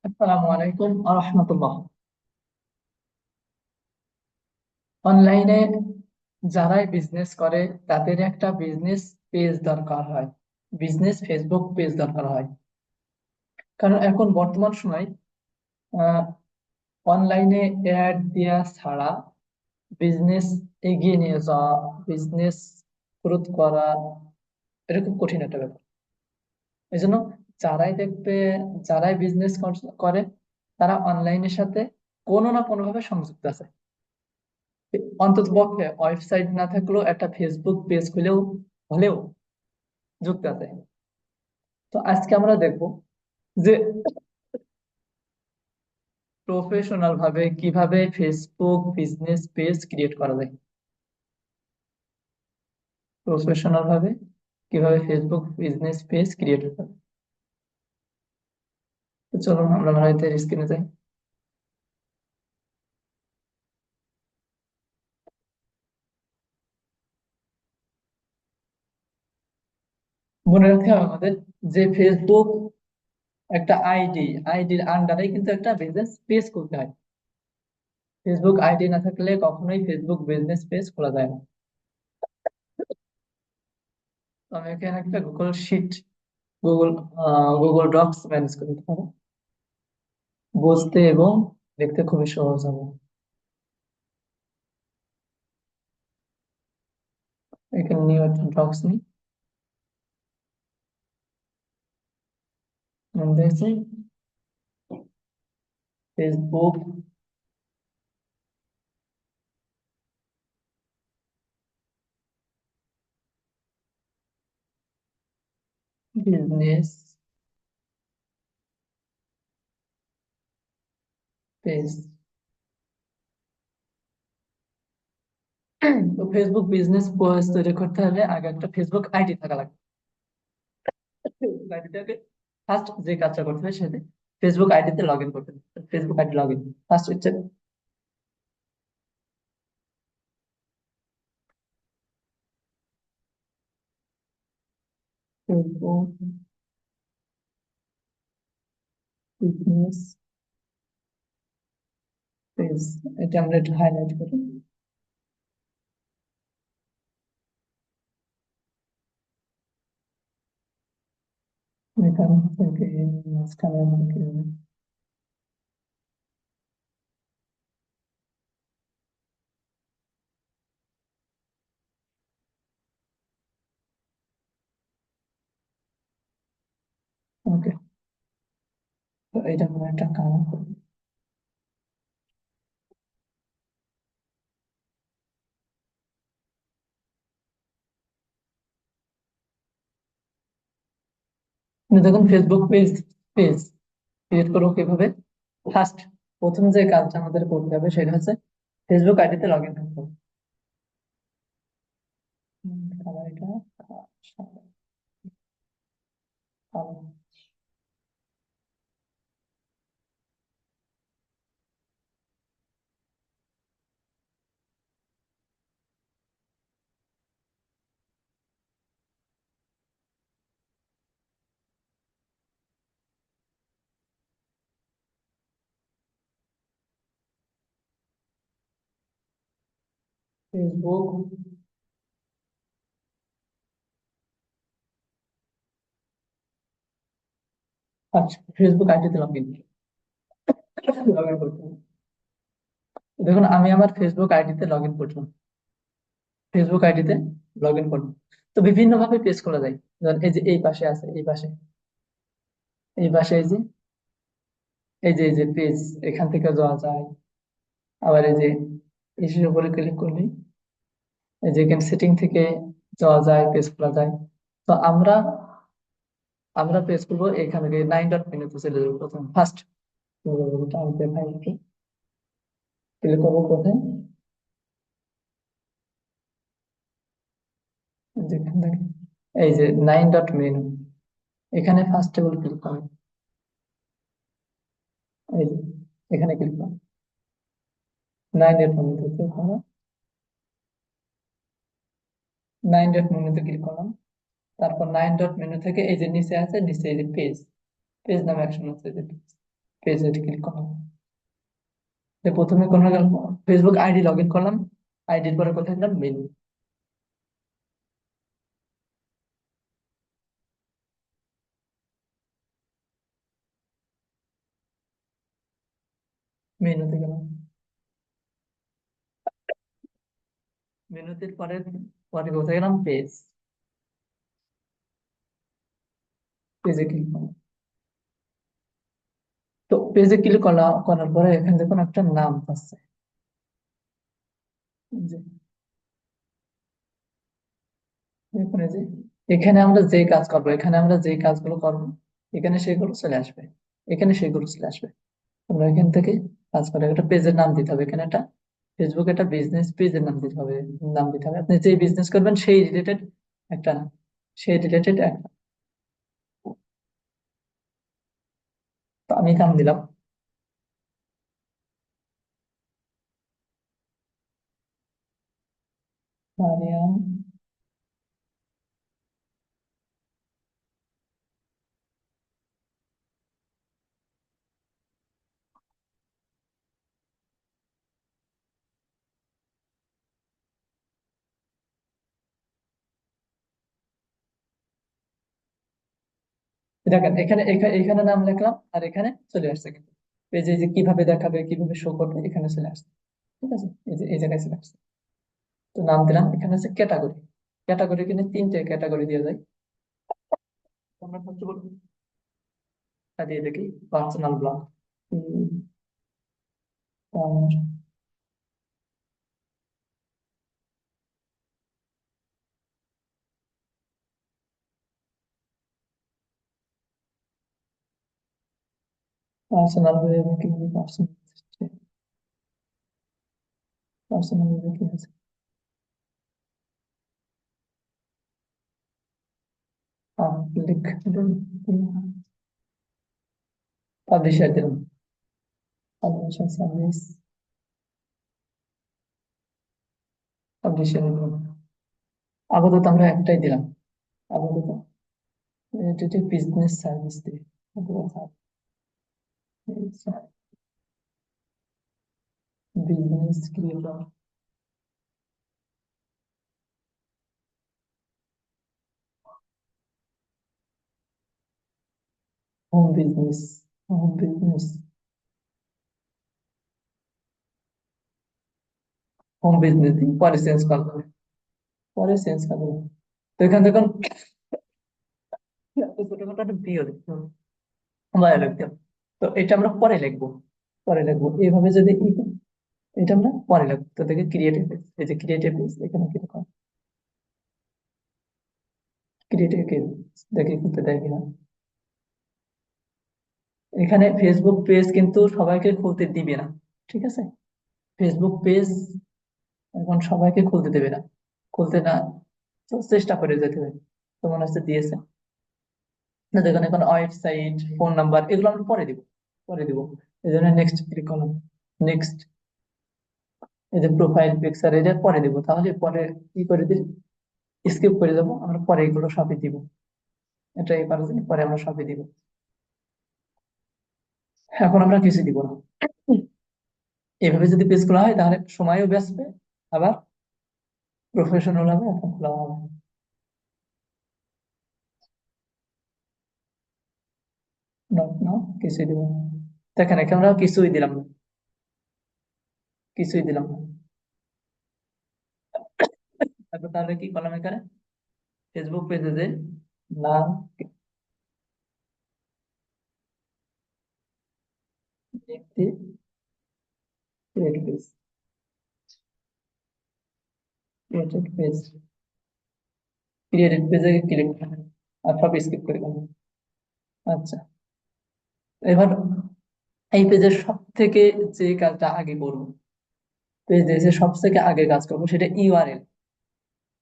আসসালামু আলাইকুম আরহামতুল্লাহ। অনলাইনে যারাই বিজনেস করে তাদের একটা বিজনেস পেজ দরকার হয়, বিজনেস ফেসবুক পেজ দরকার হয়। কারণ এখন বর্তমান সময় অনলাইনে অ্যাড দেওয়া ছাড়া বিজনেস এগিয়ে নিয়ে যাওয়া, বিজনেস গ্রোথ করা, এটা খুব কঠিন একটা ব্যাপার। এই জন্য যারাই দেখবে, যারাই বিজনেস করে তারা অনলাইনের সাথে কোনো না কোনো ভাবে সংযুক্ত আছে। অন্তত পক্ষে ওয়েবসাইট না থাকলেও একটা ফেসবুক পেজ খুলেও হলেও যুক্ত আছে। তো আজকে আমরা দেখব যে প্রফেশনাল ভাবে কিভাবে ফেসবুক বিজনেস পেজ ক্রিয়েট করা যায়, প্রফেশনাল ভাবে কিভাবে ফেসবুক বিজনেস পেজ ক্রিয়েট করা যায়। তো চলুন আমরা আমাদের স্ক্রিনে যাই। মনে রাখতে হবে আমাদের যে ফেসবুক একটা আইডির আন্ডারে কিন্তু একটা বিজনেস পেজ খুলতে হয়। ফেসবুক আইডি না থাকলে কখনোই ফেসবুক বিজনেস পেজ খোলা যায় না। তো আমি এখানে একটা Google sheet, Google Google docs manage করে দিতে পারো, বুঝতে এবং দেখতে খুবই সহজ হবে। এখানে নিউ একটা ডক্স নিই, নাম দিয়েছি ফেসবুক বিজনেস পেজ। তো ফেসবুক বিজনেস পেজ তৈরি করতে হলে আগে একটা ফেসবুক আইডি থাকা লাগবে। আইডিটাকে ফার্স্ট যে কাজটা করতে হবে সেটা ফেসবুক আইডিতে লগ ইন করতে হবে। Facebook ID log in first হচ্ছে ফেসবুক বিজনেস পেজ। এটা আমরা একটু হাইলাইট করি। এখান থেকে মাঝখানে আমরা কি হবে? ওকে, তো এটা আমরা একটা কাম করি। দেখুন ফেসবুক পেজ পেজ ক্রিয়েট করবো কিভাবে। ফার্স্ট প্রথম যে কাজটা আমাদের করতে হবে সেটা হচ্ছে ফেসবুক আইডিতে লগ ইন করতে হবে। কালার এটা সাদা, কালো। ফেসবুক, আচ্ছা ফেসবুক আইডিতে লগ ইন লগ ইন করতে হবে। দেখুন আমি আমার ফেসবুক আইডিতে লগ ইন করলাম, ফেসবুক আইডিতে লগ ইন করলাম। তো বিভিন্ন ভাবে পেজ খোলা যায়। যেমন এই যে এই পাশে আছে, এই পাশে, এই পাশে এই যে পেজ, এখান থেকে যাওয়া যায়। আবার এই যে ইসের উপরে ক্লিক করলেই এই যে এখানে সেটিং থেকে যাওয়া যায়, পেজ খোলা যায়। তো আমরা আমরা পেজ করবো এখান থেকে 9.মেনুতে চলে যাবো। প্রথম ফার্স্ট ক্লিক করবো কোথায়, যেখান থেকে এই যে 9.মেনু, এখানে ফার্স্ট টেবিল ক্লিক করবো। এই যে এখানে ক্লিক করবো, 9.মেনুতে ক্লিক করবো, 9.মেনুতে ক্লিক করলাম। তারপর 9.মেনু থেকে এই যে নিচে আছে, নিচে এই যে পেজ, পেজ নামে অপশন আছে, এই যে page। পেজে ক্লিক করলাম। প্রথমে কোন ফেসবুক আইডি লগ ইন করলাম, আইডির পরে কোথায় গেলাম, মেনু। মেনুতে গেলাম, মেনুতে পরে পরে কোথায় গেলাম, পেজ। পেজে ক্লিক করলাম। তো পেজে ক্লিক করলাম, করার পরে এখানে দেখুন একটা নাম আছে, যে দেখুন এই যে এখানে আমরা যে কাজ করবো, এখানে আমরা যে কাজগুলো করবো, এখানে সেগুলো চলে আসবে, এখানে সেগুলো চলে আসবে। আমরা এখান থেকে কাজ করে একটা পেজের নাম দিতে হবে, এখানে একটা ফেসবুক একটা বিজনেস পেজের নাম দিতে হবে, নাম দিতে হবে আপনি যে বিজনেস করবেন সেই রিলেটেড একটা নাম, সেই রিলেটেড একটা। তো আমি নাম দিলাম মারিয়াম। দেখেন এখানে এখানে এখানে নাম লিখলাম আর এখানে চলে আসছে কিন্তু পেজে যে কিভাবে দেখাবে কিভাবে শো করবে এখানে চলে আসছে। ঠিক আছে, এই যে এই জায়গায় চলে আসছে। তো নাম দিলাম, এখানে হচ্ছে ক্যাটাগরি। ক্যাটাগরি কিন্তু তিনটে ক্যাটাগরি দিয়ে যায়। আমরা ফার্স্ট বলবো দিয়ে দেখি পার্সোনাল ব্লগ, পার্সোনাল কি পার্সোনাল, পার্সোনাল কি আছে, লিখ পাবলিশার দিলাম, পাবলিশার সার্ভিস, পাবলিশার দিলাম। আপাতত আমরা একটাই দিলাম, আপাতত এটা বিজনেস সার্ভিস দিই। Business creator, home business, home business, home business দিই, পরে চেঞ্জ করবো, পরে চেঞ্জ করবো। তো এখানে দেখুন ছোটখাটো একটা ভিডিও দেখতে হবে, ভালো লিখতে হবে। তো এটা আমরা পরে লিখবো, পরে লিখবো এইভাবে যদি এটা আমরা পরে লিখবো। তো দেখে ক্রিয়েটিভ পেজ, এই যে ক্রিয়েটিভ পেজ এখানে কি রকম ক্রিয়েটিভ পেজ দেখে কিন্তু দেয় কিনা। এখানে ফেসবুক পেজ কিন্তু সবাইকে খুলতে দিবে না, ঠিক আছে। ফেসবুক পেজ এখন সবাইকে খুলতে দেবে না, খুলতে না, তো চেষ্টা করে যেতে হবে। তো মনে হচ্ছে দিয়েছে না, দেখুন এখন ওয়েবসাইট ফোন নাম্বার এগুলো আমরা পরে দিব, পরে দিব। এই জন্য নেক্সট ক্লিক করলাম, নেক্সট। এই যে প্রোফাইল পিকচার এটা পরে দিব, তাহলে পরে কি করে দিই, স্কিপ করে যাবো, আমরা পরে এগুলো সবই দিব। এটা এই পারে পরে আমরা সবই দিব, এখন আমরা কিছু দিব না। এভাবে যদি পেজ খোলা হয় তাহলে সময়ও বাঁচবে, আবার প্রফেশনাল হবে, এখন খোলা হবে। নট নাও, কিছুই দিব না। দেখেন এখানে আমরা কিছুই দিলাম না, কিছুই দিলাম না। তারপর তাহলে কি করলাম এখানে, ফেসবুক পেজে যে নাম, create page, created page, created পেজে ক্লিক করেন আর সব স্কিপ করে দেবেন। আচ্ছা, এবার এই পেজের সব থেকে যে কাজটা আগে করবো, পেজে যে সব থেকে আগে কাজ করবো সেটা ইউআরএল।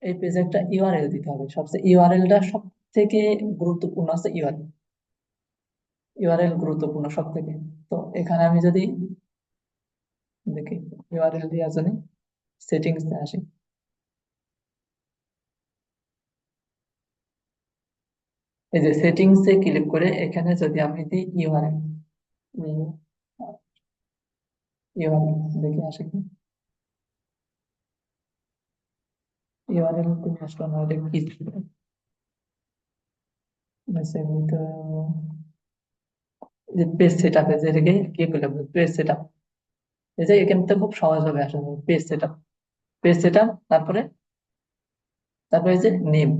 এই পেজে একটা ইউআরএল দিতে হবে, সবচেয়ে ইউআরএলটা সব থেকে গুরুত্বপূর্ণ আছে, ইউআরএল, ইউআরএল গুরুত্বপূর্ণ সব থেকে। তো এখানে আমি যদি দেখি ইউআরএল দিয়ে আসলে সেটিংস আসি, এই যে সেটিংস এ ক্লিক করে এখানে যদি আমি দিই ইউআরএল, ইউআরএল দেখে আসে কি, ইউআরএল তুমি আসলে না, এটা কি ছিল? তো যে পেজ সেট আপে যেটাকে কি করলাম, পেজ সেট আপ, এই যে এখান থেকে খুব সহজভাবে আসে page set up. Page set up, তারপরে তারপরে এই যে নেম,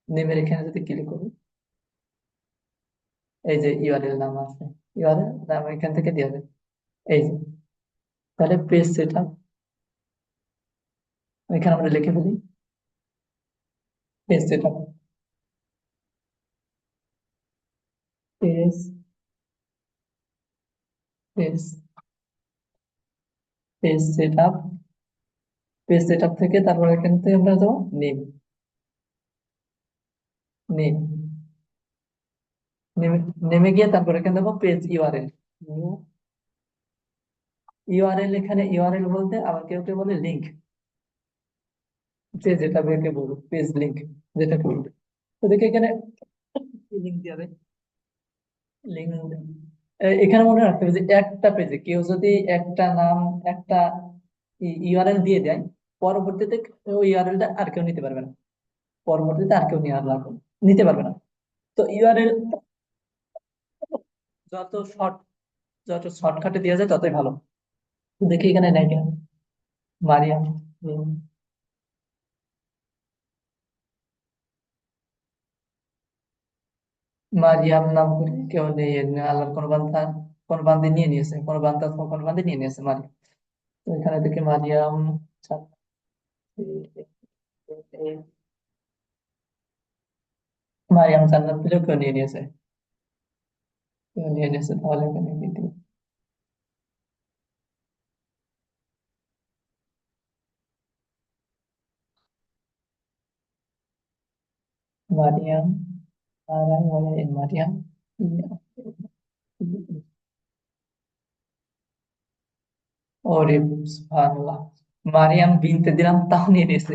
নেমের এখানে যদি ক্লিক করি, এই যে ইউআরএল নাম আছে, ইউআরএল নাম এখান থেকে দিয়ে হবে। এই যে, তাহলে পেজ সেট আপ, এখানে আমরা লিখে ফেলি page set up, page page page set up, page set up থেকে তারপর এখান থেকে আমরা যাবো নেম, নেম, নেমে নেমে গিয়ে তারপর এখানে দেবো পেজ ইউআরএল। ইউআরএল, এখানে ইউআরএল বলতে আবার কেউ কেউ বলে লিঙ্ক, যে যেটা বেকে বলবো পেজ লিঙ্ক, যেটা বলবে। তো দেখে এখানে লিঙ্ক দিয়ে দেবে, লিঙ্ক। এখানে মনে রাখতে হবে যে একটা পেজে কেউ যদি একটা নাম, একটা ইউআরএল দিয়ে দেয়, পরবর্তীতে ওই ইউআরএলটা আর কেউ নিতে পারবে না, পরবর্তীতে আর কেউ নিতে পারবে না। তো ইউআরএল যত শর্ট, যত শর্টকাটে দেওয়া যায় ততই ভালো। তো দেখি এখানে নাই কেন, মারিয়াম, মারিয়াম নাম করে কেউ নেই, আল্লাহর কোন বান্দা, কোন বান্দি নিয়ে নিয়েছে, কোন বান্দা অথবা কোন বান্দি নিয়ে নিয়েছে মারিয়াম। তো এখানে দেখি মারিয়াম, মারিয়াম জান্নাত পেলেও কেউ নিয়ে নিয়েছে, কেউ নিয়ে নিয়েছে, তাহলে এখানে কি দিব? মারিয়াম, আর মারিয়াম, ওরে সুবহানাল্লাহ, মারিয়াম বিনতে দিলাম তাও নিয়ে নিয়েছে।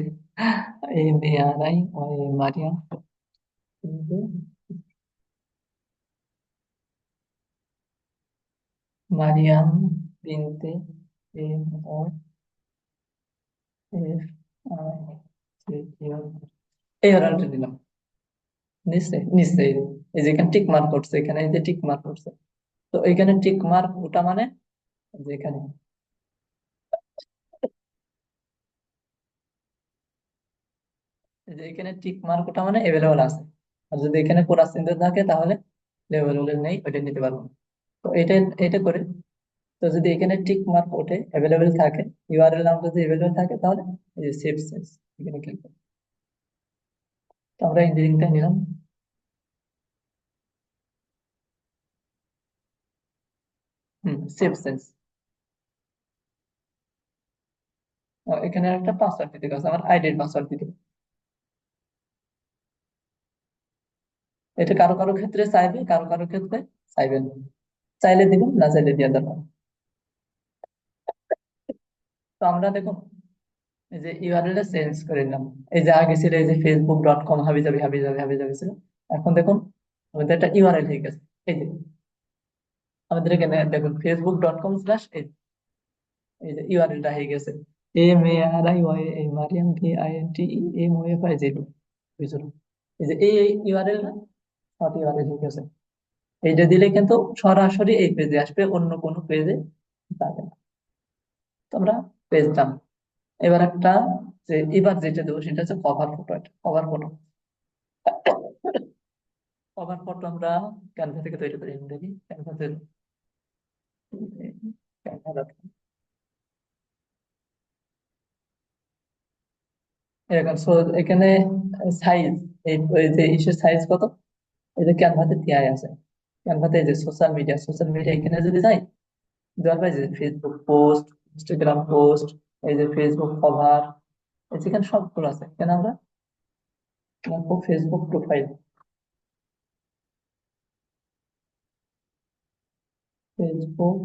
এই মেয়ারাই ওই Mariam Binte, Mariam Binte M O F I C U, এই অর্ডারটা দিলাম, নিশ্চয়ই নিশ্চয়ই। এই যে এখানে টিক মার্ক করছে, এখানে এই যে টিক মার্ক করছে, তো এখানে টিক মার্ক ওটা মানে যেখানে, এই যে এখানে টিক মার্ক ওটা মানে এভেলেবল আছে। আর যদি এখানে পুরা চিন্তা থাকে তাহলে এভেলেবল নেই, ওইটা নিতে পারবো না। তো এটা এটা করে, তো যদি এখানে টিক মার্ক ওঠে অ্যাভেলেবেল থাকে, ইউআরএল নাম যদি অ্যাভেলেবেল থাকে, তাহলে এই যে সেভ সেন্স, এখানে ক্লিক করব। তো আমরা ইঞ্জিনিয়ারিংটা নিলাম। সেভ সেন্স, এখানে একটা পাসওয়ার্ড দিতে গেছে, আমার আইডির পাসওয়ার্ড দিতে হবে। এটা কারো কারো ক্ষেত্রে চাইবে, কারো কারো ক্ষেত্রে চাইবে না, চাইলে দিবেন, না চাইলে দিয়ে দেবেন। তো আমরা দেখুন, এই যে ইউআরএল এ চেঞ্জ করে নিলাম। এই যে আগে ছিল এই যে facebook.com হাবিজাবি হাবিজাবি হাবিজাবি ছিল, এখন দেখুন আমাদের একটা ইউআরএল হয়ে গেছে। এই যে আমাদের এখানে দেখুন facebook.com/, এই যে ইউআরএলটা হয়ে গেছে MARIY, এই মারিয়াম VINTEMOFIZ, বুঝলো? এই যে এই ইউআরএল না, সব ইউআরএল হয়ে গেছে। এইটা দিলে কিন্তু সরাসরি এই পেজে আসবে, অন্য কোনো পেজে যাবে না। তো আমরা পেজ ডান। এবার একটা, যে এবার যেটা দেবো সেটা হচ্ছে কভার ফটো। এটা কভার ফটো, কভার ফটো আমরা ক্যানভা থেকে তৈরি করি, দেখি ক্যানভাতে, এরকম। সো এখানে সাইজ, এই এই যে ইসের সাইজ কত, এই যে ক্যানভাতে দেওয়া আছে। ক্যানভাতে এই যে সোশ্যাল মিডিয়া, সোশ্যাল মিডিয়া এখানে যদি যাই, দেওয়ার পরে যে ফেসবুক পোস্ট, ইনস্টাগ্রাম পোস্ট, এই যে ফেসবুক কভার, যেখানে সবগুলো আছে, এখানে আমরা রাখবো ফেসবুক প্রোফাইল, ফেসবুক,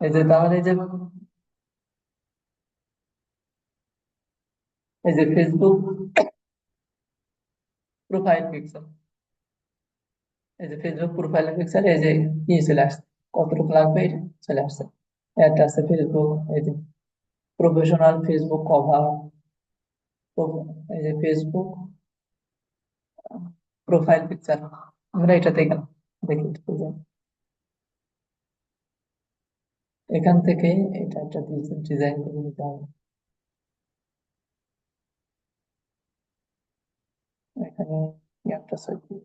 এই যে তাহলে এই যে ফেসবুক প্রোফাইল পিকচার, এই যে ফেসবুক প্রোফাইল পিকচার, এই যে কি চলে আসছে, কতটুকু লাগবে এটা চলে আসছে। একটা আছে ফেসবুক, এই যে প্রফেশনাল ফেসবুক কভার, এই যে ফেসবুক প্রোফাইল পিকচার। আমরা এটাতে গেলাম, দেখি একটু যাই। এখান থেকে এটা একটা ডিজাইন করে নিতে হবে। এখানে কি একটা ছবি,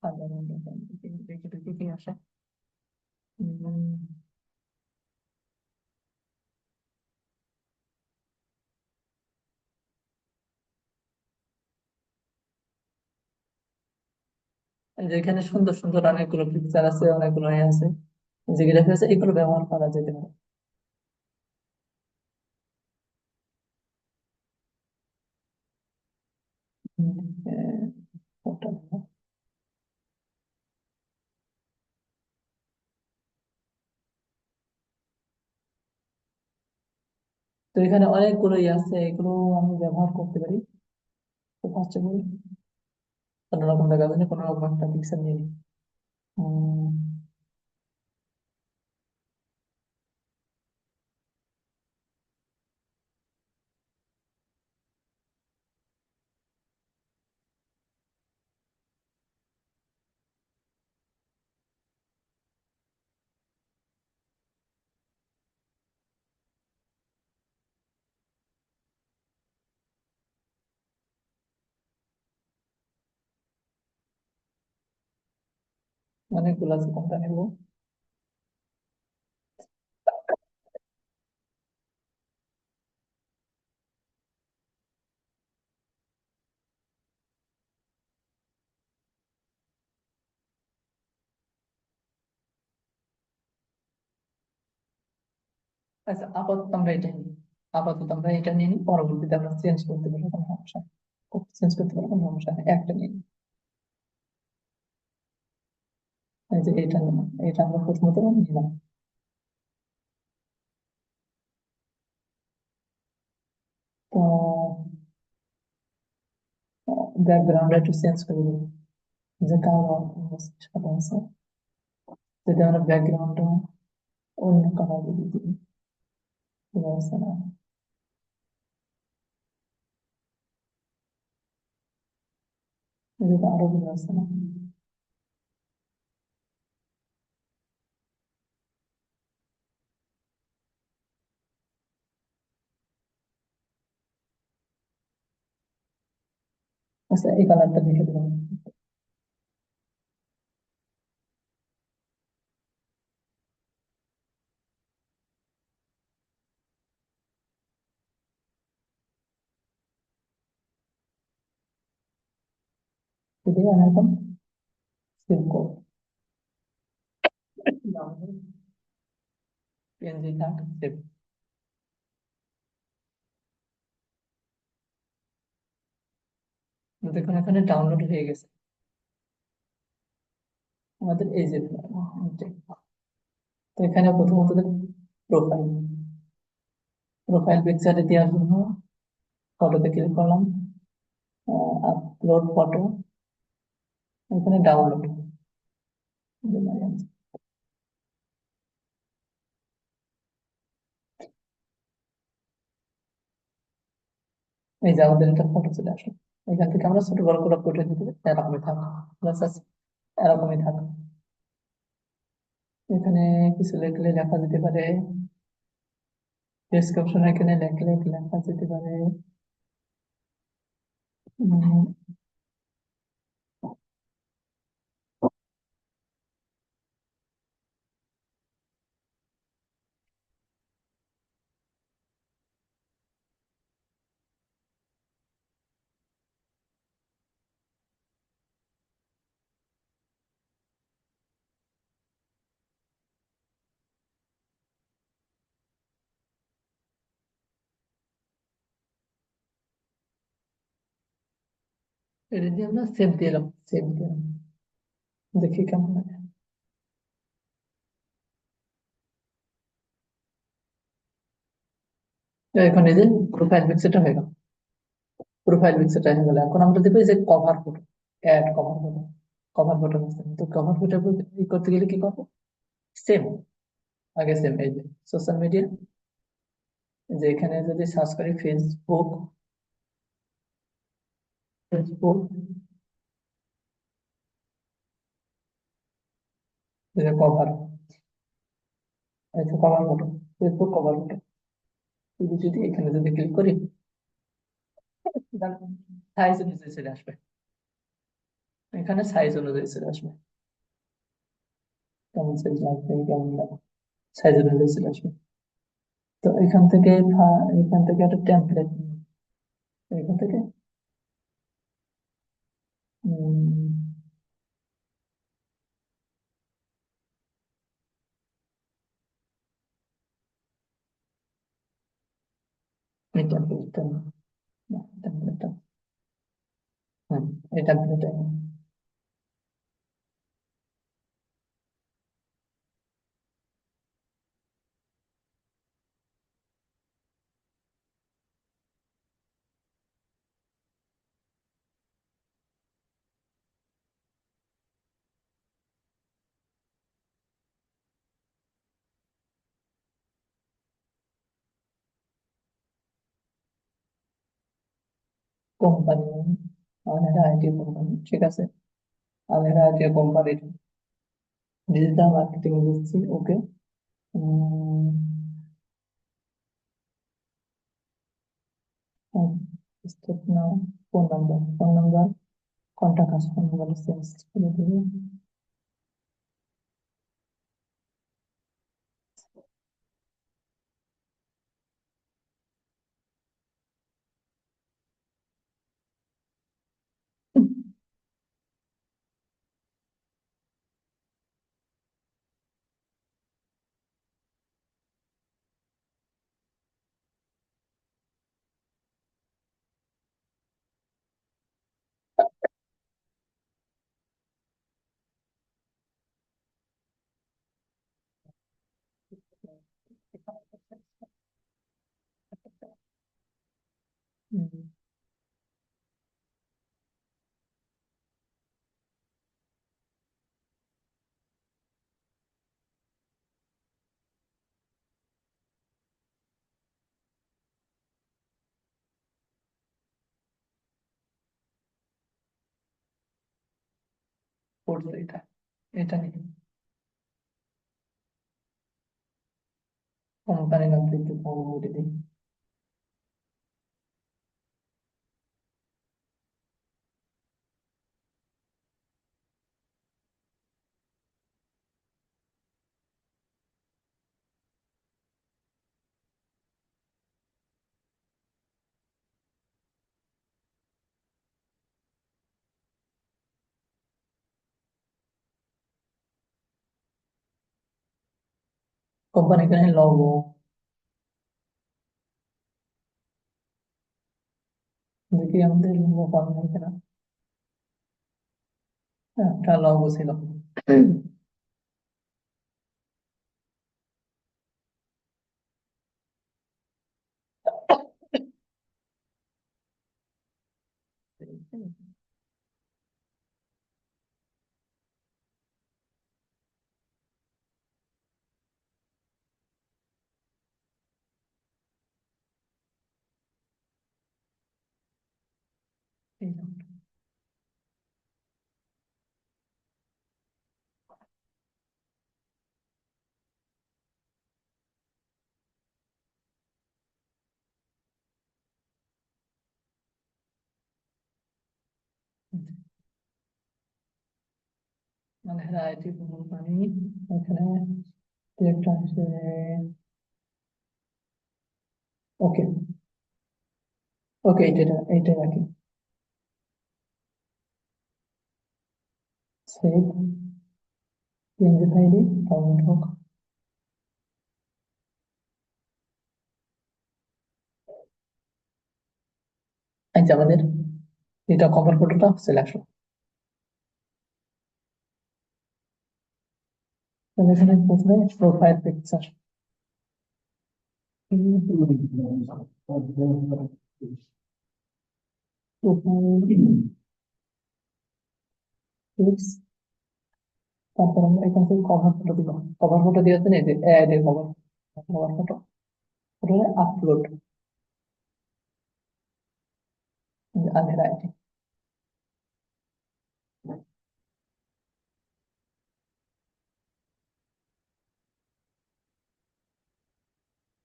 সাধারণ দেখি দেখি কি আসে। উম, এই যে এখানে সুন্দর সুন্দর অনেকগুলো পিকচার আছে, অনেকগুলো আছে, যেগুলো আছে এগুলো ব্যবহার করা যেতে পারে। উম, আহ, ওটা না। তো এখানে অনেকগুলো আছে, এগুলো আমি ব্যবহার করতে পারি। তো ফার্স্ট অফ অল কোনো রকম দেখা যায় না, কোনো রকম একটা পিকচার নিয়ে নিই। উম, অনেকগুলো আছে, কোনটা নেবো? আচ্ছা, আপাতত আমরা এটা নিই। আপাতত আমরা এটা নিয়ে নিই, পরবর্তীতে আমরা চেঞ্জ করতে পারবো, কোনো সমস্যা নেই। চেঞ্জ করতে পারবো, কোনো সমস্যা নেই, একটা নিয়ে নিই। এই যে এটা নিলাম, এটা আমরা প্রথমত নিলাম। তো ব্যাকগ্রাউন্ড একটু চেঞ্জ করে দিই, যে কালো সাদা আছে, যদি আমরা ব্যাকগ্রাউন্ডটা অন্য কালার দিয়ে দিই, ঠিক আছে না? এটা আরো ভালো আছে না? আচ্ছা, এই কালারটা দেখে দিলাম। যদি আমি এখন সেভ করবো, পিএনজি থাক, সেভ। দেখুন এখানে ডাউনলোড হয়ে গেছে আমাদের এই যে এটাই। তো এখানে প্রথমত প্রোফাইল, প্রোফাইল পিকচারে দেওয়ার জন্য ফটোতে ক্লিক করলাম, আপলোড ফটো, এখানে ডাউনলোড। এই যে আমাদের একটা ফটো চলে আসলো। এখান থেকে আমরা ছোট বড় করে ফুটে দিতে পারি, এরকমই থাক, ব্যাস আছে, এরকমই থাক। এখানে কিছু লিখলে লেখা যেতে পারে, ডেসক্রিপশন এখানে লিখলে লেখা যেতে পারে। উম, এটা দিয়ে আমরা সেভ দিলাম, সেভ দিলাম, দেখি কেমন লাগে। তো এখন এই যে প্রোফাইল পিকচারটা হয়ে গেল, প্রোফাইল পিকচারটা হয়ে গেল। এখন আমরা দেখবো এই যে cover photo, add cover photo, cover photo আছে। তো কভার ফটো করতে গেলে কি করবো? সেম, আগে সেম এই যে সোশ্যাল মিডিয়া, যে এখানে যদি সার্চ করি ফেসবুক, ফেসবুক, এই যে কভার, এই যে cover photo, Facebook cover photo, যদি এখানে যদি ক্লিক করি, সাইজ অনুযায়ী চলে আসবে, এখানে সাইজ অনুযায়ী চলে আসবে, কেমন সাইজ লাগবে, কেমন লাগবে, সাইজ অনুযায়ী চলে আসবে। তো এখান থেকে এখান থেকে একটা টেমপ্লেট, এখান থেকে এই টেমপ্লেটটা, টেমপ্লেটটা, হ্যাঁ, এই টেমপ্লেটটা কোম্পানি, আলহেরা আইটি কোম্পানি, ঠিক আছে, Alhera IT company, digital marketing দিচ্ছি, ওকে। স্টেপ নাও, phone number, phone number, contact us, phone number change করে দেবো, করছো এটা, এটা নিয়ে কোম্পানি নামটা একটু কম করে দিই। কোম্পানি এখানে লোগো, দেখি আমাদের লোগো পাবো কিনা। হ্যাঁ, একটা লোগো ছিল। মানে আইটি কোম্পানি, এখানে একটা আছে, ওকে, ওকে, এইটা রাখি, সেভ, চেঞ্জ আইডি, ডাউনলোড হোক। আচ্ছা, আমাদের এটা কভার ফটোটা সিলেকশন। এখানে প্রথমে প্রোফাইল পিকচার, প্রোফাইল পিকস। তারপর আমরা এখান থেকে কভার ফটো দিব। কভার ফটো দিয়েছেন এই যে অ্যাড এর কভার, কভার ফটো, ওটা আপলোড আগের আইডি,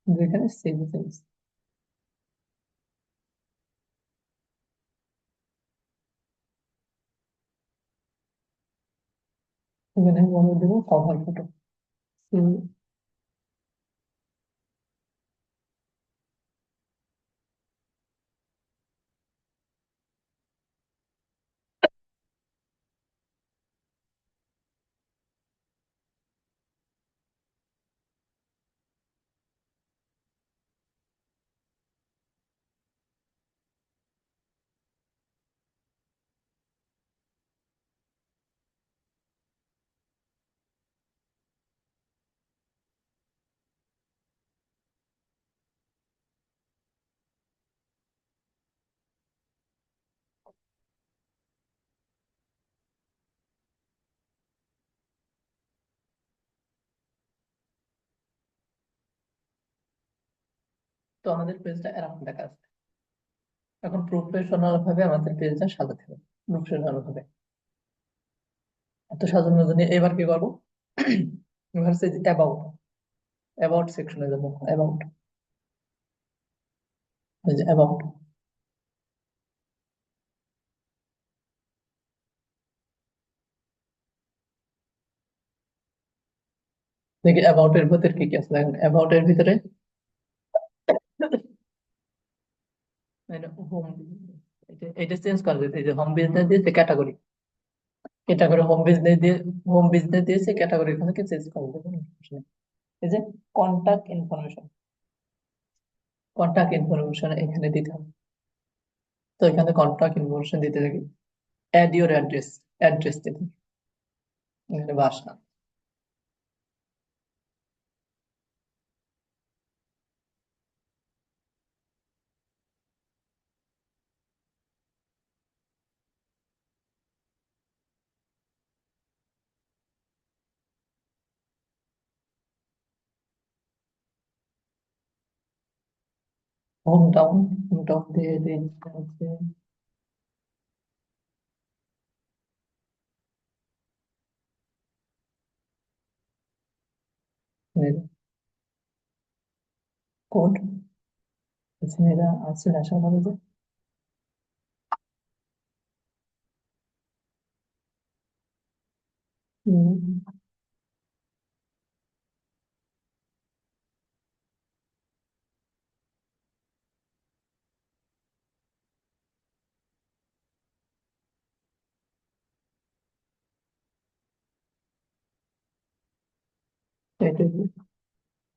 যেখানে সেভ সেভ এখানে বলে দেবো কভার ফটো। তো আমাদের পেজটা এরকম দেখা আছে। এখন প্রফেশনাল ভাবে আমাদের পেজটা সাজাতে হবে, প্রফেশনাল ভাবে। এত সাজানোর জন্য এবার কি করবো, এবার হচ্ছে অ্যাবাউট, অ্যাবাউট সেকশনে যাবো। অ্যাবাউট, এই যে অ্যাবাউট, দেখি অ্যাবাউট এর ভিতরে কি কি আছে। দেখেন অ্যাবাউট এর ভিতরে হোম, এটা চেঞ্জ করা যেত। এই যে হোম বিজনেস দিয়েছে ক্যাটাগরি, ক্যাটাগরি হোম বিজনেস দিয়ে, হোম বিজনেস দিয়েছে ক্যাটাগরি, এখানে কি চেঞ্জ করা যাবে, কোনো সমস্যা নেই। এই যে কন্টাক্ট ইনফরমেশন, কন্টাক্ট ইনফরমেশন এখানে দিতে হবে। তো এখানে কন্টাক্ট ইনফরমেশন দিতে থাকি, অ্যাড ইউর অ্যাড্রেস, অ্যাড্রেস দিতে হবে। এখানে বাসা, হোম টাউন, হোম টাউন দিয়ে দিন হচ্ছে কোড, এখানে এরা আছে ন্যাশনাল কলেজে।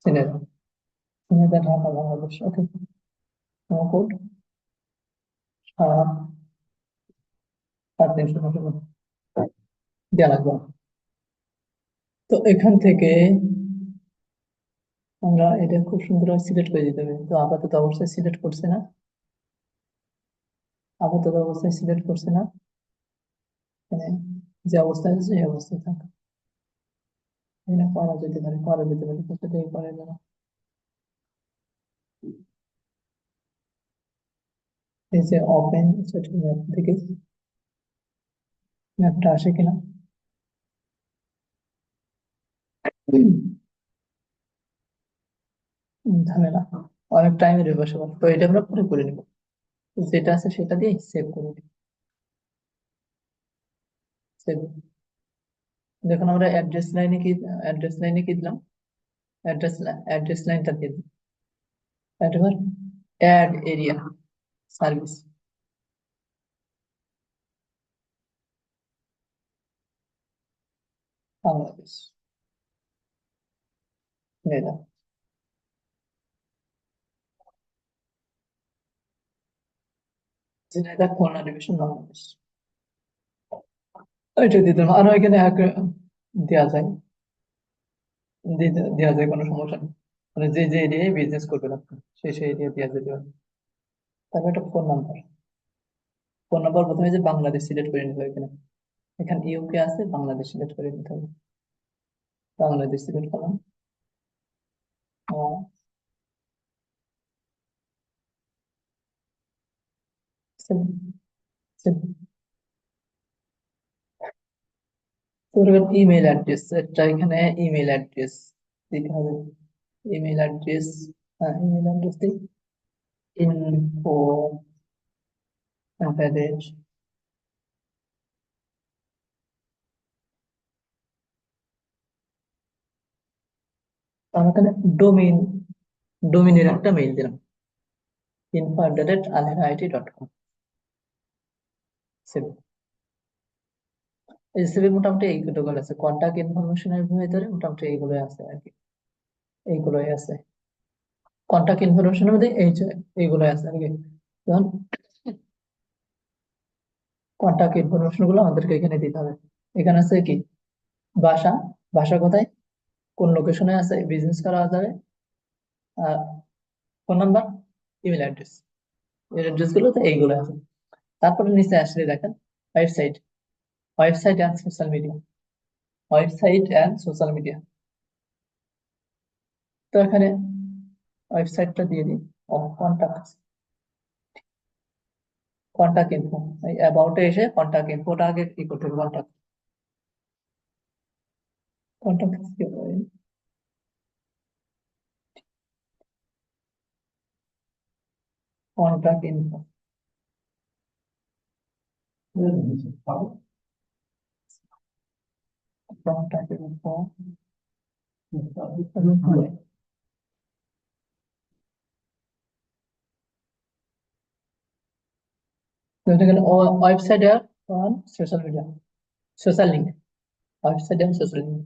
সিনেদা, সিনেদা ঢাকা বাংলাদেশ। ওকে, কোড 7, 8, 3, 0 দেওয়া লাগবে। তো এখান থেকে আমরা এটা খুব সুন্দর সিলেক্ট করে দিতে হবে। তো আপাতত অবস্থায় সিলেক্ট করছে না, আপাতত অবস্থায় সিলেক্ট করছে না, মানে যে অবস্থায় আছে সেই অবস্থায় থাক। এখানে করা যেতে পারে, করা যেতে পারে, কোথা থেকে করা যাবে। এই যে ওপেন সেটিং ম্যাপ থেকে ম্যাপটা আসে কিনা, ঝামেলা, অনেক টাইমের ব্যাপার। তো এটা আমরা পরে করে নিবো, যেটা আছে সেটা দিয়ে সেভ করে নিই। সেভ, দেখুন আমরা অ্যাড্রেস লাইনে কি দিলাম, অ্যাড্রেস লাইনটা দিয়ে দিই। এবার অ্যাড এরিয়া সার্ভিস বাংলাদেশ, দিলাম। ঝিনাইদহ খুলনা ডিভিশন বাংলাদেশ, এটা দিতে হবে। আরো এখানে দেওয়া যায়, দেওয়া যায়, কোনো সমস্যা নেই। মানে যে যে এরিয়ায় বিজনেস করবেন আপনি, সেই সেই এরিয়া দেওয়া যেতে পারে। তারপর একটা ফোন নাম্বার। ফোন নাম্বার প্রথমে যে বাংলাদেশ সিলেক্ট করে নিতে হবে এখানে। এখানে ইউকে আছে, বাংলাদেশ সিলেক্ট করে নিতে হবে। বাংলাদেশ সিলেক্ট করলাম। আহ, send- send- তোর ইমেল অ্যাড্রেস, এটা এখানে ইমেল অ্যাড্রেস দিতে হবে। ইমেল অ্যাড্রেস, হ্যাঁ ইমেল অ্যাড্রেস দিই। ইনফো আমি এখানে ডোমেইন, ডোমেইনের একটা মেইল দিলাম, info@alheraIT.com। সেভ। এই সেভে মোটামুটি এইগুলো আছে, কন্টাক্ট ইনফরমেশনের ভিতরে মোটামুটি এইগুলোই আছে আর কি, এইগুলোই আছে। কন্টাক্ট ইনফরমেশনের মধ্যে এই যে এইগুলোই আছে আর কি। যেমন কন্টাক্ট ইনফরমেশন গুলো আমাদেরকে এখানে দিতে হবে। এখানে আছে কি, বাসা, বাসা কোথায়, কোন লোকেশনে আছে বিজনেস করা যাবে, আর ফোন নাম্বার, ইমেল অ্যাড্রেস, এই অ্যাড্রেস গুলো তো এইগুলো আছে। তারপরে নিচে আসলে দেখেন website, website and social media, website and social media. তো এখানে ওয়েবসাইটটা দিয়ে দিই। কন্টাক্ট, কন্টাক্ট ইনফো, এই অ্যাবাউটে এসে কন্টাক্ট ইনফোটা আগে কি করতে হবে, contact, contact contact info, contact info. Website on social media, social link, website and social link.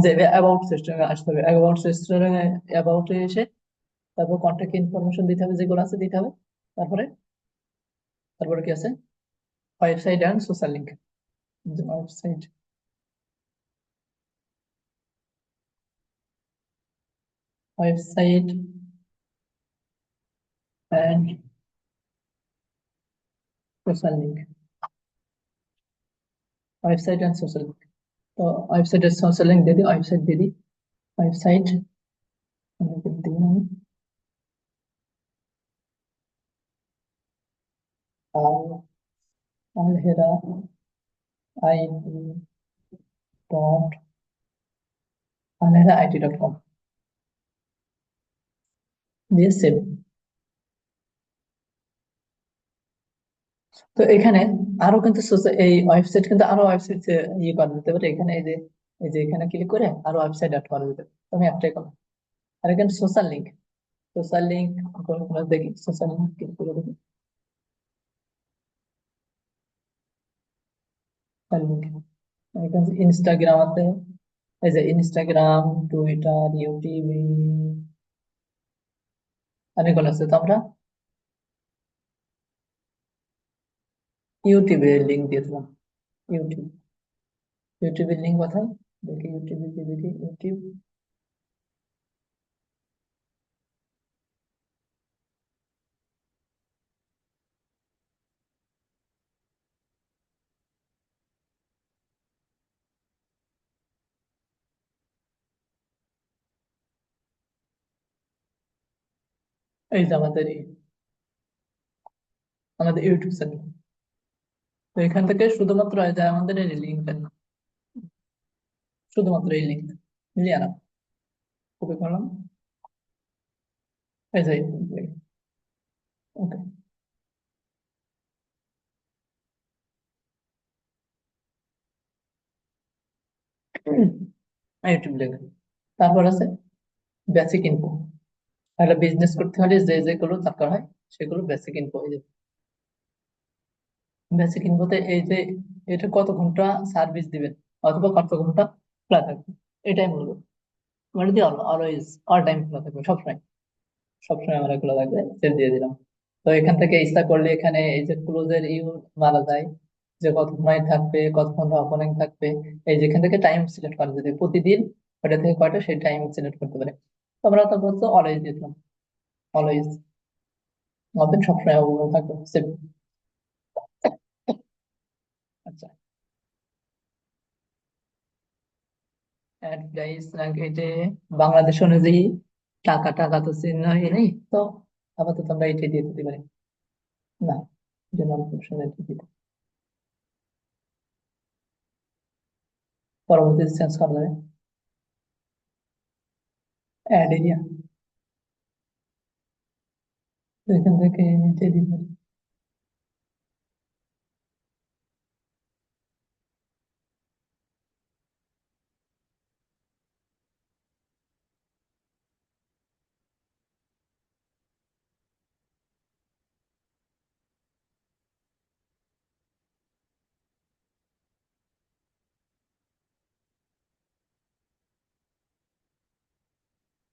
যে অ্যাবাউট সিস্টেমে আসতে হবে, অ্যাবাউট সিস্টেমে, অ্যাবাউটে এসে তারপর কন্ট্যাক্ট ইনফরমেশন দিতে হবে, যেগুলো আছে দিতে হবে। তারপরে, তারপরে কি আছে, website and social link. Website, website and social link, website and social link. তো ওয়েবসাইট এর সোশ্যাল লিঙ্ক দিয়ে দিই, ওয়েবসাইট দিয়ে দিই। ওয়েবসাইট দিলাম, আলহেরা আইটি ডট, alheraIT.com দিয়ে সেভ। তো এখানে আরো কিন্তু এই ওয়েবসাইট কিন্তু আরো ওয়েবসাইট ইয়ে করা যেতে পারে। এখানে এই যে, এই যে এখানে ক্লিক করে আরো ওয়েবসাইট অ্যাড করা যেতে পারে, তো আমি একটাই করলাম। আর এখানে সোশ্যাল লিঙ্ক, সোশ্যাল লিঙ্ক দেখি, সোশ্যাল লিঙ্ক ক্লিক করে দেখি। সোশ্যাল লিঙ্ক এখানে ইনস্টাগ্রাম আছে, এই যে ইনস্টাগ্রাম, টুইটার, ইউটিউব, অনেকগুলো আছে। তো আমরা ইউটিউবের লিঙ্ক দিয়েছিলাম। ইউটিউব, ইউটিউবের লিঙ্ক কোথায়, দেখি ইউটিউবে গিয়ে দেখি ইউটিউব। এই যে আমাদের আমাদের ইউটিউব চ্যানেল। তো এখান থেকে শুধুমাত্র এই যে আমাদের এই লিঙ্ক, শুধুমাত্র এই লিঙ্ক মিলিয়ে আনা, কপি করলাম, এই যে ওকে, ইউটিউব লিঙ্ক। তারপর আছে বেসিক ইনফো, তাহলে বিজনেস করতে হলে যে যেগুলো দরকার হয় সেগুলো বেসিক ইনফো। এই যে বেসিক ইনফোতে এই যে এটা কত ঘন্টা সার্ভিস দিবেন, অথবা কত ঘন্টা খোলা থাকবে, এটাই মূলত। মানে দিয়ে অলওয়েজ, অল টাইম খোলা থাকবে, সবসময়, সবসময় আমরা খোলা থাকবে, সেভ দিয়ে দিলাম। তো এখান থেকে ইচ্ছা করলে এখানে এই যে ক্লোজের ইউ মারা যায়, যে কতক্ষণ থাকবে, কতক্ষণ ওপেনিং থাকবে। এই যে এখান থেকে টাইম সিলেক্ট করা যদি প্রতিদিন কয়টা থেকে কয়টা সেই টাইম সিলেক্ট করতে পারে। তো আমরা তো বলতো অলওয়েজ দিতাম, অলওয়েজ ওপেন, সবসময় ওপেন থাকবে, save। আচ্ছা, অ্যাড প্রাইস এটা বাংলাদেশ অনুযায়ী টাকা, টাকা তো চিহ্ন নেই তো, আপাতত আমরা এটা দিয়ে দিতে পারি না, জেনারেল অপশনে দিতে, পরবর্তীতে চেঞ্জ করা যাবে। অ্যাড এরিয়া এখান থেকে নিচে দিতে পারি।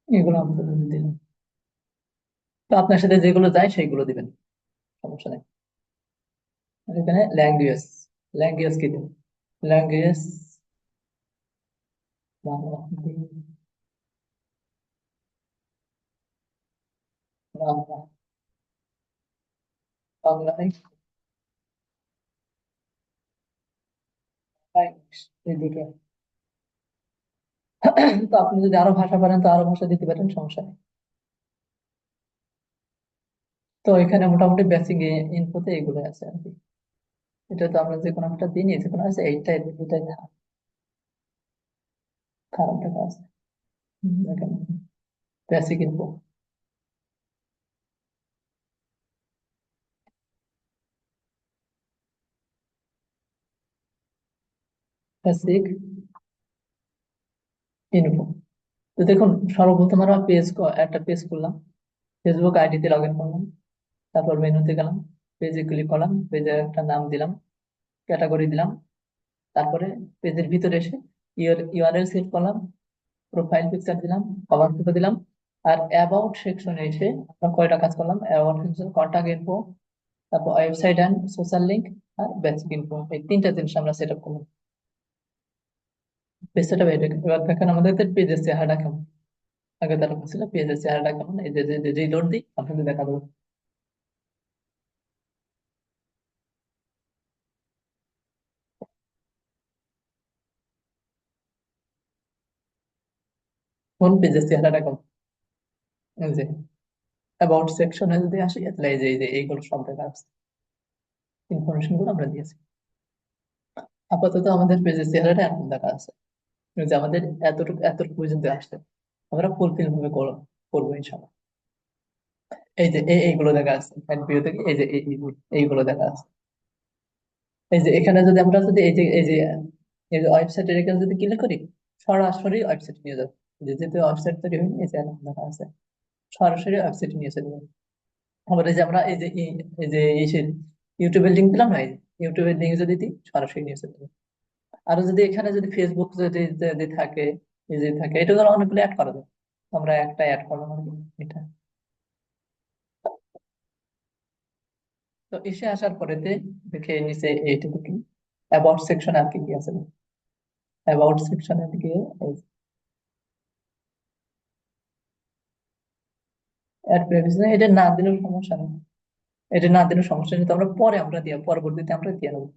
এগুলো আমাদের দিলাম। তো আপনার সাথে যেগুলো যায় সেইগুলো দিবেন, সমস্যা নেই। আর এখানে ল্যাঙ্গুয়েজ, ল্যাঙ্গুয়েজ কি দেবেন? ল্যাঙ্গুয়েজ বাংলা, বাংলা, বাংলা, ইংলিশ, এই দুটো। তো আপনি যদি আরো ভাষা পারেন তো আরো ভাষা দিতে পারেন, সমস্যা নেই। তো এখানে মোটামুটি বেসিক ইনফোতে এগুলো আছে আর কি। এটা তো আমরা যে কোনো একটা দিই, যে কোনো আছে এইটাই, এটাই খারাপ দেখা আছে। এখানে বেসিক ইনফো, বেসিক ইনফো। তো দেখুন, সর্বপ্রথম আমরা একটা পেজ করলাম, ফেসবুক আইডিতে লগ ইন করলাম, তারপর মেনুতে গেলাম, পেজে ক্লিক করলাম, পেজের একটা নাম দিলাম, ক্যাটাগরি দিলাম, তারপরে পেজের ভিতরে এসে ইউআরএল সেট করলাম, প্রোফাইল পিকচার দিলাম, কভার ফটো দিলাম। আর অ্যাবাউট সেকশনে এসে আমরা কয়টা কাজ করলাম, অ্যাবাউট সেকশন, কন্টাক্ট ইনফো, তারপর ওয়েবসাইট অ্যান্ড সোশ্যাল লিঙ্ক, আর বেসিক ইনফো, এই তিনটা জিনিস আমরা সেট আপ করলাম। Page set up. এবার দেখেন আমাদের পেজের চেহারাটা কেমন। আগে তারা বলছিল পেজের চেহারাটা কেমন, এই যে যে লোড দিই আপনাদের দেখা দেবো। কোন পেজের চেহারাটা কেমন, এই যে অ্যাবাউট সেকশনে যদি আসি, তাহলে এই যে এইগুলো সব দেখা আছে, ইনফরমেশন গুলো আমরা দিয়েছি। আপাতত আমাদের পেজের চেহারাটা এখন দেখা আছে, যে আমাদের এতটুকু এতটুকু পর্যন্ত আসছে, আমরা ফুলফিল ভাবে করবো ইনশাল্লাহ। এই যে এইগুলো দেখা আছে ফ্যান ভিউ থেকে, এই যে এইগুলো দেখা আছে। এই যে এখানে যদি আমরা যদি এই যে ওয়েবসাইটের এখানে যদি ক্লিক করি, সরাসরি ওয়েবসাইট নিয়ে যাবে। যেহেতু ওয়েবসাইট তৈরি হয়নি, এই যে এখন দেখা আছে, সরাসরি ওয়েবসাইট নিয়ে চলে যাবে। আবার এই যে আমরা এই যে ইউটিউবের লিঙ্ক দিলাম না, এই ইউটিউবের লিঙ্ক যদি দিই সরাসরি নিয়ে চলে যাবে। আরো যদি এখানে যদি ফেসবুক যদি থাকে, এই যে থাকে, এটা ধরো অনেকগুলো অ্যাড করা যায়, আমরা একটা অ্যাড করলাম আর কি, এটা। তো এসে আসার পরেতে দেখে নিচে এইটুকু কি অ্যাবাউট সেকশন আর কি কি আছে, অ্যাবাউট সেকশনের দিকে অ্যাড প্রাইভেসি, এটা না দিলেও সমস্যা নেই, এটা না দিলেও সমস্যা নেই, তো আমরা পরে আমরা দিয়ে পরবর্তীতে আমরা দিয়ে নেবো।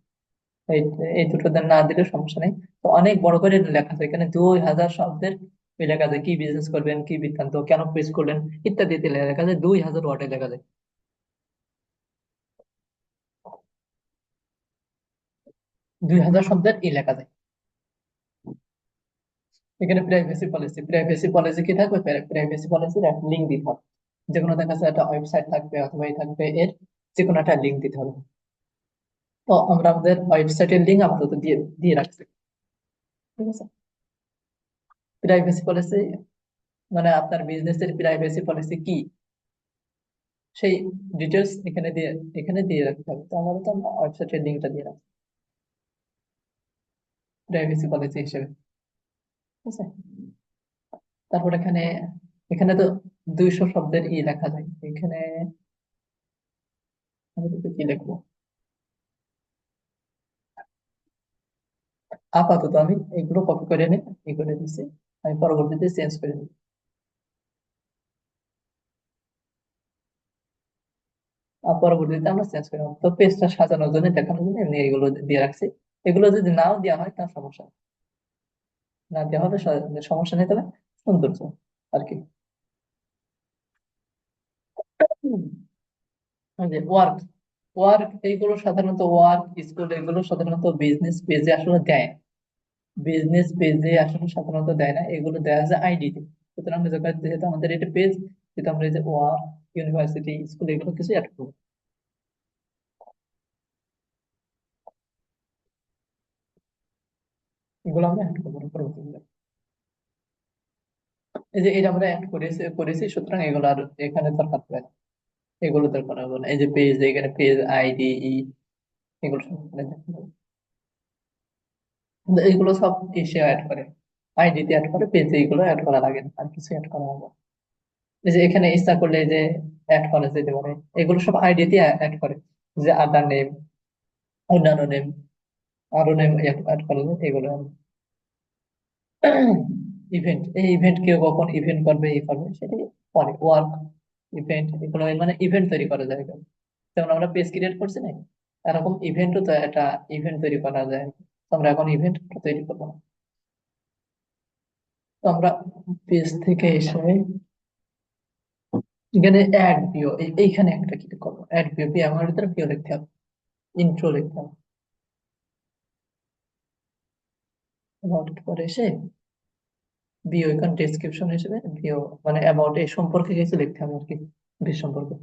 এই এই দুটো না দিলেও সমস্যা নেই। তো অনেক বড় করে লেখা আছে এখানে, 2000 শব্দের এই লেখা যায়, কি বিজনেস করবেন, কি বৃত্তান্ত, কেন পেজ করলেন, ইত্যাদি লেখা যায়, 2000 ওয়ার্ডে লেখা যায়, 2000 শব্দের লেখা যায়। এখানে প্রাইভেসি পলিসি, প্রাইভেসি পলিসি কি থাকবে, প্রাইভেসি পলিসির একটা লিঙ্ক দিতে হবে, যে কোনো দেখা যাচ্ছে একটা ওয়েবসাইট থাকবে অথবা এই থাকবে, এর যে কোনো একটা লিঙ্ক দিতে হবে। তো আমরা আমাদের ওয়েবসাইটের লিঙ্ক আপাতত দিয়ে দিয়ে রাখছি, ঠিক আছে। প্রাইভেসি পলিসি মানে আপনার বিজনেসের প্রাইভেসি পলিসি কি, সেই ডিটেলস এখানে দিয়ে রাখতে হবে। তো আমাদের তো আমরা ওয়েবসাইটের লিঙ্কটা দিয়ে রাখছি প্রাইভেসি পলিসি হিসেবে, ঠিক আছে। তারপর এখানে এখানে তো 200 শব্দের লেখা যায় এখানে, আমি তোকে কি লিখবো? আপাতত আমি এগুলো কপি করে নিয়ে ই করে দিচ্ছি, আমি পরবর্তীতে চেঞ্জ করে দিই। আর পরবর্তীতে আমরা চেঞ্জ করে নেবো। তো পেজটা সাজানোর জন্য, দেখানোর জন্য এমনি এগুলো দিয়ে রাখছি। এগুলো যদি নাও দেওয়া হয় তার সমস্যা নেই। না দেওয়া হলে সমস্যা নেই, তবে সৌন্দর্য আর কি। ওয়ার্ক, ওয়ার্ক এইগুলো সাধারণত ওয়ার্ক স্কুল এগুলো সাধারণত বিজনেস পেজে আসলে দেয়। বিজনেস পেজে আসলে সাধারণত দেয় না, এগুলো দেওয়া যায় আইডিতে। সুতরাং যেহেতু আমাদের এটা পেজ, যেহেতু আমরা এই যে ওয়ার্ক, ইউনিভার্সিটি, স্কুল এগুলো কিছু অ্যাড করবো। এগুলো আমরা অ্যাড করবো পরবর্তীতে। এই যে এটা আমরা অ্যাড করেছি, সুতরাং এগুলো আর এখানে দরকার পড়ে না। এগুলো দরকার হবে না। এই যে পেজ, এখানে পেজ আইডি এগুলো সব এখানে দেখতে হবে। কিন্তু এইগুলো সব এসে অ্যাড করে, আইডিতে অ্যাড করে, পেজে এগুলো অ্যাড করা লাগে না, আর কিছু অ্যাড করা হবে না। এই যে এখানে ইচ্ছা করলে এই যে অ্যাড করা যেতে পারে, এগুলো সব আইডিতে অ্যাড করে। যে আদার নেম, অন্যান্য নেম, আরো নেম অ্যাড করা যায় এগুলো। ইভেন্ট, এই ইভেন্ট কেউ কখন ইভেন্ট করবে, করবে সেটা পরে ওয়ার্ক ইভেন্ট এগুলো, মানে ইভেন্ট তৈরি করা যায়। যেমন আমরা পেজ ক্রিয়েট করছি না, এরকম ইভেন্টও তো একটা ইভেন্ট তৈরি করা যায়। তো আমরা এখন ইভেন্ট তৈরি করবো না। তো আমরা পেজ থেকে এসে এখানে অ্যাড ভিও, এইখানে একটা ক্লিক করবো। অ্যাড ভিও, ভিও আমার ভিতরে ভিও লিখতে হবে, ইন্ট্রো লিখতে হবে। অ্যাবাউট পরে এসে ভিও, এখানে ডেসক্রিপশন হিসেবে ভিও, মানে অ্যাবাউট এই সম্পর্কে কিছু লিখতে হবে আর কি, বেশ সম্পর্কে।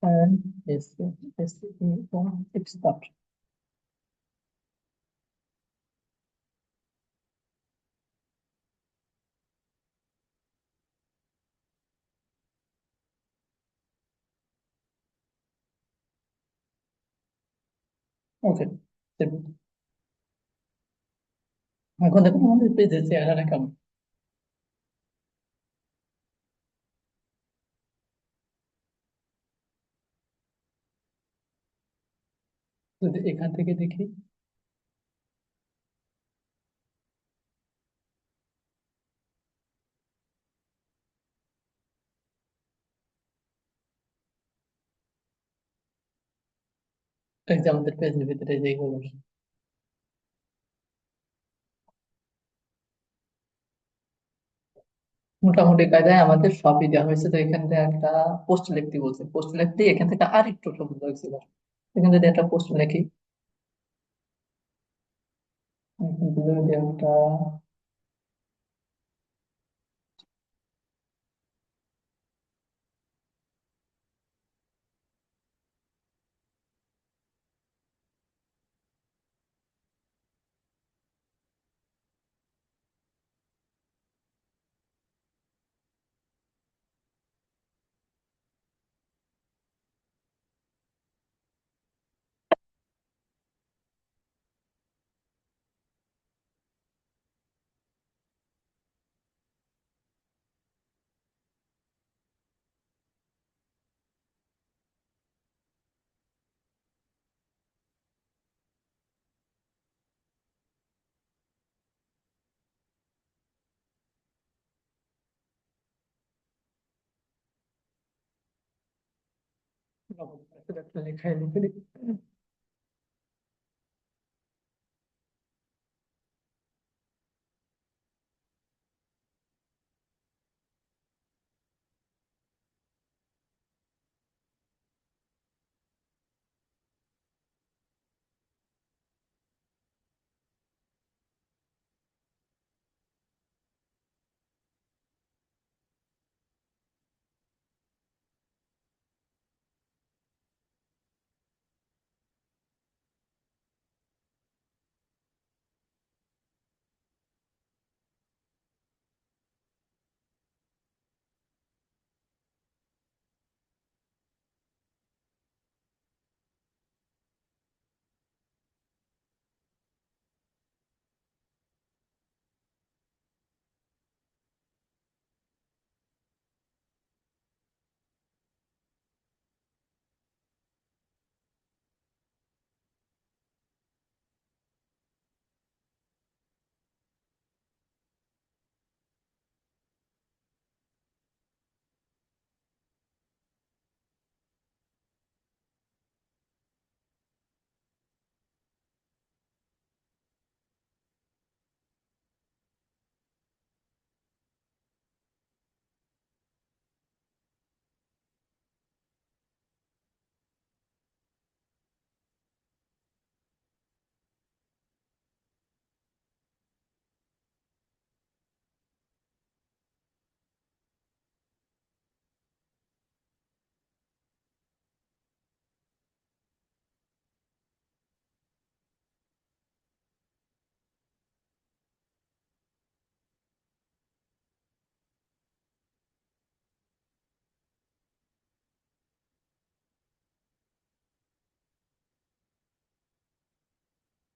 And this it's not. ওকে, এখন দেখুন আমাদের পেজে চেহারাটা কেমন। যদি এখান থেকে দেখি, এই যে আমাদের পেজের ভিতরে যেগুলো মোটামুটি কায়দায় আমাদের সবই দেওয়া হয়েছে। তো এখান থেকে একটা পোস্ট লিখতে বলছে, পোস্ট লিখতে এখান থেকে আরেকটু সবুজ হয়েছিল। এখান থেকে একটা পোস্ট লিখি, এখান থেকে যদি একটা একটা লেখাই লিখে দিই।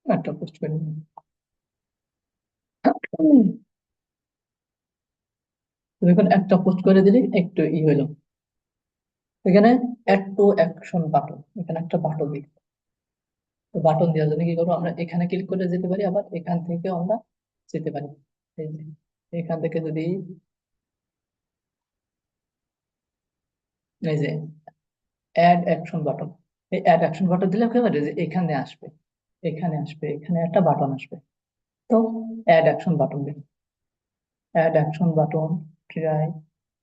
একটা পোস্ট করে দিই। দেখুন একটা পোস্ট করে দিলে একটু হইলো। এখানে অ্যাড টু অ্যাকশন বাটন, এখানে একটা বাটন দিই। তো বাটন দেওয়ার জন্য কি করবো, আমরা এখানে ক্লিক করে যেতে পারি, আবার এখান থেকে আমরা যেতে পারি। এই যে এখান থেকে যদি এই যে অ্যাড অ্যাকশন বাটন, এই অ্যাড অ্যাকশন বাটন দিলে কি হবে যে এখানে আসবে, এখানে আসবে, এখানে একটা বাটন আসবে। তো অ্যাড অ্যাকশন বাটন দিন, অ্যাড অ্যাকশন বাটন ট্রাই।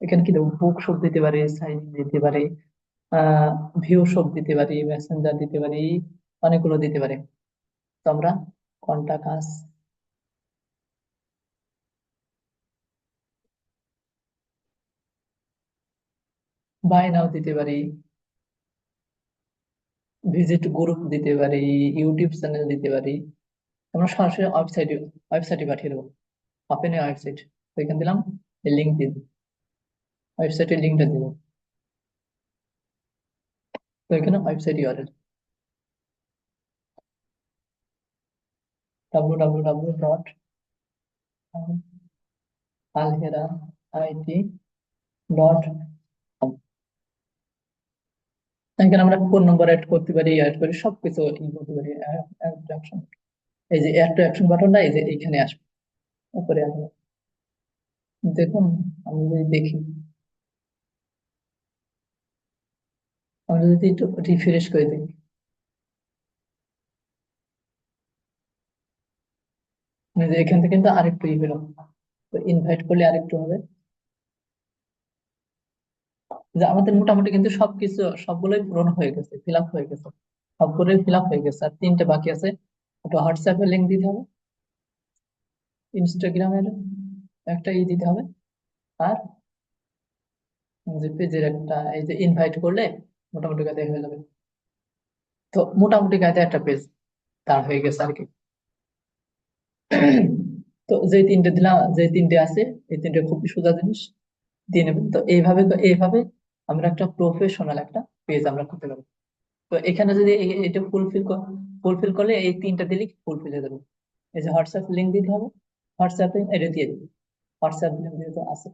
এখানে কি দেবো, বুক শপ দিতে পারি, সাইন দিতে পারি, আহ ভিউ শপ দিতে পারি, মেসেঞ্জার দিতে পারি, অনেকগুলো দিতে পারি। তো আমরা কোনটা কাজ, বাই নাও দিতে পারি, ভিজিট গ্রুপ দিতে পারি, ইউটিউব চ্যানেল দিতে পারি। আমরা সরাসরি ওয়েবসাইটে পাঠিয়ে দেবো, ওপেন ওয়েবসাইট। তো এখানে দিলাম লিঙ্ক দিয়ে দিই, ওয়েবসাইটের লিঙ্কটা দিব। তো এখানে ওয়েবসাইট ইউআরএল www.alhera.it.com। এখানে আমরা ফোন নম্বর অ্যাড করতে পারি, অ্যাড করি সবকিছু করতে পারি। অ্যাকশন, এই যে অ্যাড টু অ্যাকশন বাটনটা এই যে এইখানে আসবে, উপরে আসবে। দেখুন, আমি যদি দেখি, আমি যদি একটু রিফ্রেশ করে দিই, মানে যে এখান থেকে কিন্তু আরেকটু হলো। তো ইনভাইট করলে আরেকটু হবে। যে আমাদের মোটামুটি কিন্তু সবকিছু সবগুলোই পূরণ হয়ে গেছে, ফিল আপ হয়ে গেছে, সবগুলোই ফিল আপ হয়ে গেছে। আর তিনটে বাকি আছে, ওটা হোয়াটসঅ্যাপের লিঙ্ক দিতে হবে, ইনস্টাগ্রামের একটা দিতে হবে, আর যে পেজের একটা, এই যে ইনভাইট করলে মোটামুটি কাজে হয়ে যাবে। তো মোটামুটি কাজে একটা পেজ তার হয়ে গেছে আর কি। তো যে তিনটে দিলাম, যে তিনটে আছে, এই তিনটে খুবই সোজা জিনিস, দিয়ে নেবেন। তো এইভাবে আমরা একটা প্রফেশনাল একটা পেজ আমরা করতে পারি। তো এখানে যদি এটা ফুলফিল করলে এই তিনটা দিলে ফুলফিল হয়ে যাবে। এই যে হোয়াটসঅ্যাপ লিঙ্ক দিতে হবে, হোয়াটসঅ্যাপে এটা দিয়ে দিবি, হোয়াটসঅ্যাপ লিঙ্ক দিয়ে তো আছে,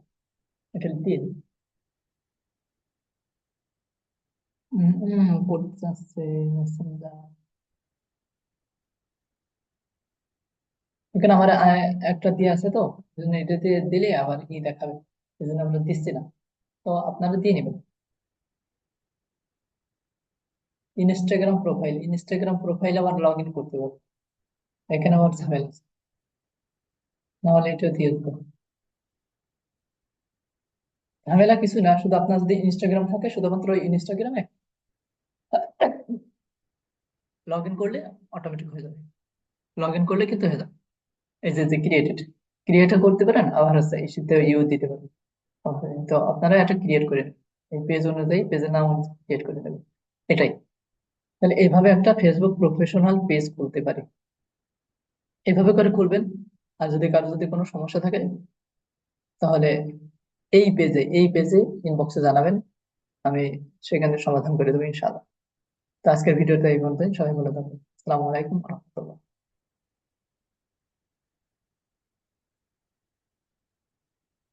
এটা দিয়ে দিবি। করতে চাচ্ছে মেসেঞ্জার। এখানে আমার একটা দিয়ে আছে, তো এই জন্য এটাতে দিলে আবার দেখাবে, এই জন্য আমরা দিচ্ছি না। তো আপনারা দিয়ে নেবেন। ইনস্টাগ্রাম প্রোফাইল আবার লগ ইন করতে হবে, এখানে আবার ঝামেলা আছে। নাহলে এটা দিয়ে দেবো। ঝামেলা কিছু না, শুধু আপনার যদি ইনস্টাগ্রাম থাকে শুধুমাত্র ওই ইনস্টাগ্রামে লগ ইন করলে অটোমেটিক হয়ে যাবে। লগ ইন করলে কিন্তু হয়ে যাবে। এই যে ক্রিয়েটর করতে পারেন, আবার হচ্ছে ইস্যুতে ইউ দিতে পারেন। Okay, তো আপনারা এটা ক্রিয়েট করে নেবেন, এই পেজ অনুযায়ী পেজের নাম ক্রিয়েট করে নেবেন। এটাই। তাহলে এইভাবে একটা ফেসবুক প্রফেশনাল পেজ খুলতে পারি, এইভাবে করে খুলবেন। আর যদি কারো যদি কোনো সমস্যা থাকে, তাহলে এই পেজে ইনবক্সে জানাবেন, আমি সেখানে সমাধান করে দেবো ইনশাআল্লাহ। তো আজকের ভিডিওটা এই পর্যন্তই, সবাই ভালো থাকবেন। আসসালামু আলাইকুম রহমতুল্লাহ।